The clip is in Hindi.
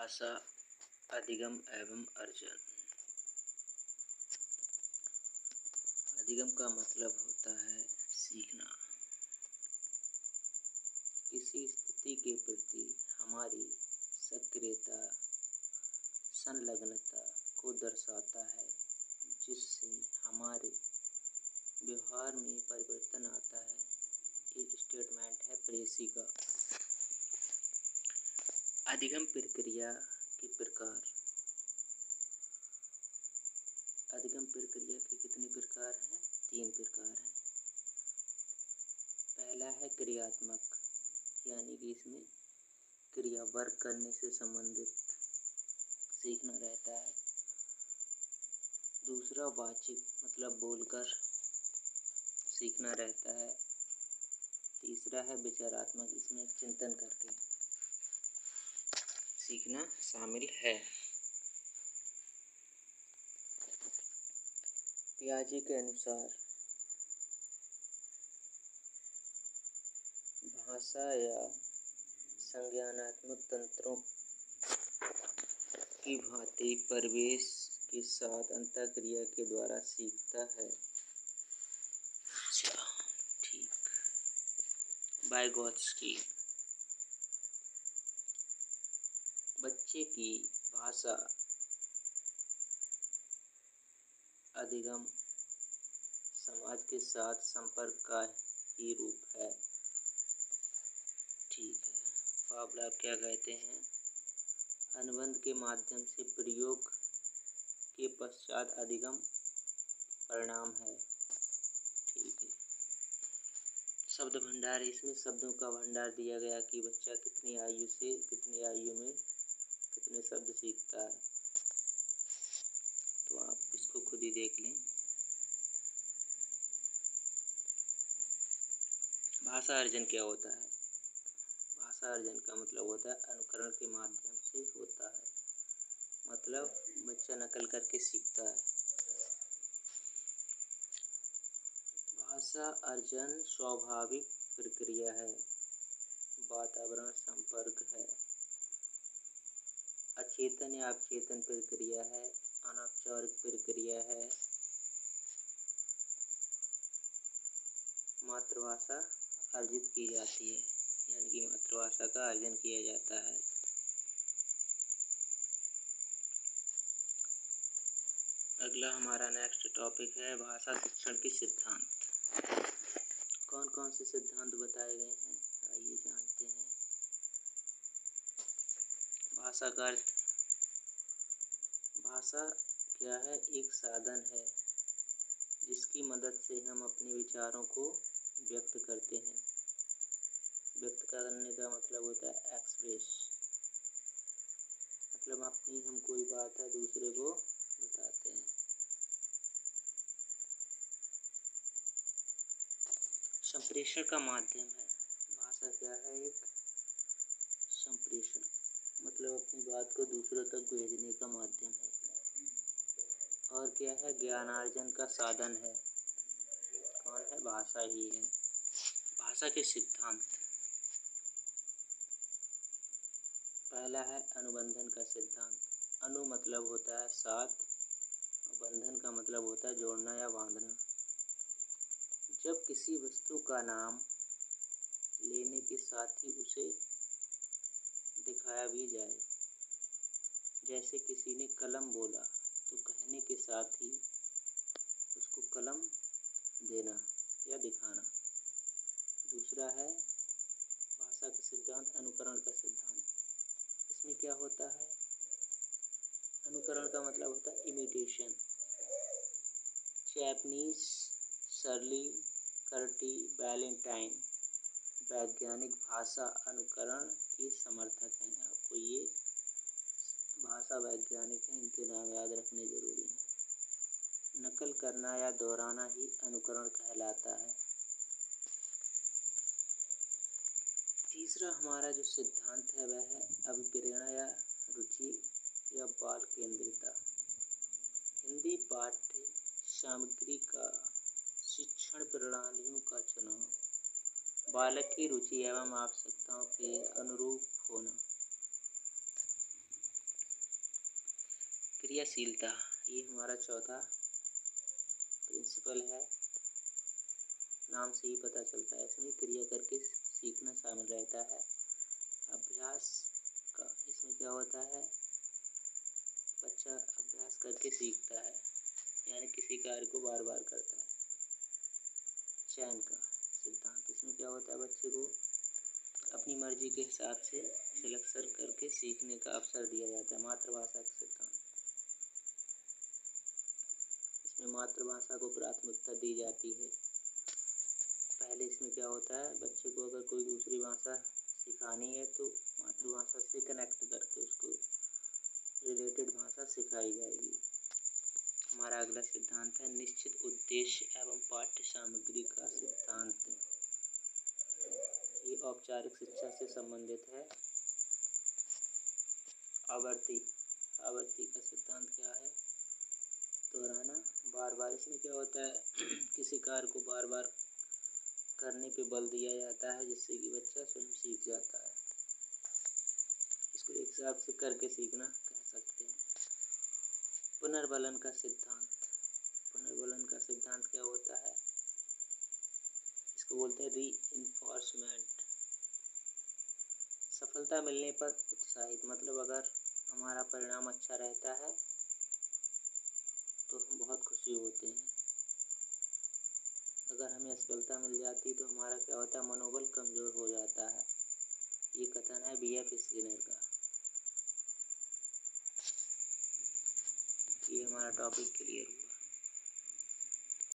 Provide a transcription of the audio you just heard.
भाषा अधिगम एवं अर्जन। अधिगम का मतलब होता है सीखना। किसी स्थिति के प्रति हमारी सक्रियता, संलग्नता को दर्शाता है, जिससे हमारे व्यवहार में परिवर्तन आता है। एक स्टेटमेंट है प्रेसी का। अधिगम प्रक्रिया के प्रकार। अधिगम प्रक्रिया के कितने प्रकार हैं? 3 प्रकार हैं। पहला है क्रियात्मक, यानी कि इसमें क्रिया वर्क करने से संबंधित सीखना रहता है। दूसरा वाचिक, मतलब बोलकर सीखना रहता है। तीसरा है विचारात्मक, इसमें चिंतन करके सीखना शामिल है। पियाजे के अनुसार भाषा या संज्ञानात्मक तंत्रों की भांति परिवेश के साथ अंतःक्रिया के द्वारा सीखता है। अच्छा, ठीक। वाइगोत्स्की। बच्चे की भाषा अधिगम समाज के साथ संपर्क का ही रूप है। ठीक है। फावला क्या कहते हैं? अनुबंध के माध्यम से प्रयोग के पश्चात अधिगम परिणाम है। ठीक है। शब्द भंडार, इसमें शब्दों का भंडार दिया गया कि बच्चा कितनी आयु से कितनी आयु में कितने शब्द सीखता है। तो आप इसको खुद ही देख लें। भाषा अर्जन क्या होता है? भाषा अर्जन का मतलब होता है अनुकरण के माध्यम से होता है, मतलब बच्चा नकल करके सीखता है। भाषा अर्जन स्वाभाविक प्रक्रिया है, वातावरण संपर्क है, अचेतन या अवचेतन प्रक्रिया है, अनौपचारिक प्रक्रिया है। मातृभाषा अर्जित की जाती है, यानी कि मातृभाषा का अर्जन किया जाता है। अगला हमारा नेक्स्ट टॉपिक है भाषा शिक्षण के सिद्धांत। कौन कौन से सिद्धांत बताए गए हैं, आइए जानते हैं। भाषा का अर्थ। भाषा क्या है? एक साधन है जिसकी मदद से हम अपने विचारों को व्यक्त करते हैं। व्यक्त करने का मतलब होता है एक्सप्रेस, मतलब अपनी हम कोई बात है दूसरे को बताते हैं। संप्रेषण का माध्यम है। भाषा क्या है? एक संप्रेषण, मतलब अपनी बात को दूसरों तक भेजने का माध्यम है। और क्या है? ज्ञानार्जन का साधन है। कौन है? भाषा ही है। भाषा के सिद्धांत। पहला है अनुबंधन का सिद्धांत। अनु मतलब होता है साथ, और बंधन का मतलब होता है जोड़ना या बांधना। जब किसी वस्तु का नाम लेने के साथ ही उसे दिखाया भी जाए, जैसे किसी ने कलम बोला तो कहने के साथ ही उसको कलम देना या दिखाना। दूसरा है भाषा का सिद्धांत अनुकरण का सिद्धांत। इसमें क्या होता है? अनुकरण का मतलब होता है इमिटेशन। जैपनीज शर्ली कर्टी वैलेंटाइन वैज्ञानिक भाषा अनुकरण के समर्थक हैं। आपको ये भाषा वैज्ञानिक हैं, इनके नाम याद रखने जरूरी हैं। नकल करना या दोहराना ही अनुकरण कहलाता है। तीसरा हमारा जो सिद्धांत है वह है अभिप्रेरणा या रुचि या बाल केंद्रिता। हिंदी पाठ्य सामग्री का शिक्षण प्रणालियों का चुनाव, बालक की रुचि एवं आवश्यकताओं के अनुरूप होना। क्रियाशीलता, ये हमारा चौथा प्रिंसिपल है। नाम से ही पता चलता है, इसमें क्रिया करके सीखना शामिल रहता है। अभ्यास का इसमें क्या होता है, बच्चा अभ्यास करके सीखता है, यानी किसी कार्य को बार बार करता है। चयन का सिद्धांत, इसमें क्या होता है, बच्चे को अपनी मर्जी के हिसाब से सिलेक्शन करके सीखने का अवसर दिया जाता है। मातृभाषा का सिद्धांत, इसमें मातृभाषा को प्राथमिकता दी जाती है। पहले इसमें क्या होता है, बच्चे को अगर कोई दूसरी भाषा सिखानी है तो मातृभाषा से कनेक्ट करके उसको रिलेटेड भाषा सिखाई जाएगी। हमारा अगला सिद्धांत है निश्चित उद्देश्य एवं पाठ्य सामग्री का सिद्धांत। ये औपचारिक शिक्षा से संबंधित है। आवर्ती का सिद्धांत क्या है, दोहराना, बार बार। इसमें क्या होता है, किसी कार्य को बार बार करने पे बल दिया जाता है जिससे कि बच्चा स्वयं सीख जाता है। इसको एक हिसाब से करके सीखना कह सकते हैं। पुनर्बलन का सिद्धांत, पुनर्बलन का सिद्धांत क्या होता है, इसको बोलते हैं रीइंफोर्समेंट। सफलता मिलने पर उत्साहित, मतलब अगर हमारा परिणाम अच्छा रहता है तो हम बहुत खुशी होते हैं। अगर हमें असफलता मिल जाती तो हमारा क्या होता है, मनोबल कमज़ोर हो जाता है। ये कथन है B.F. स्किनर का। ये हमारा टॉपिक क्लियर हुआ।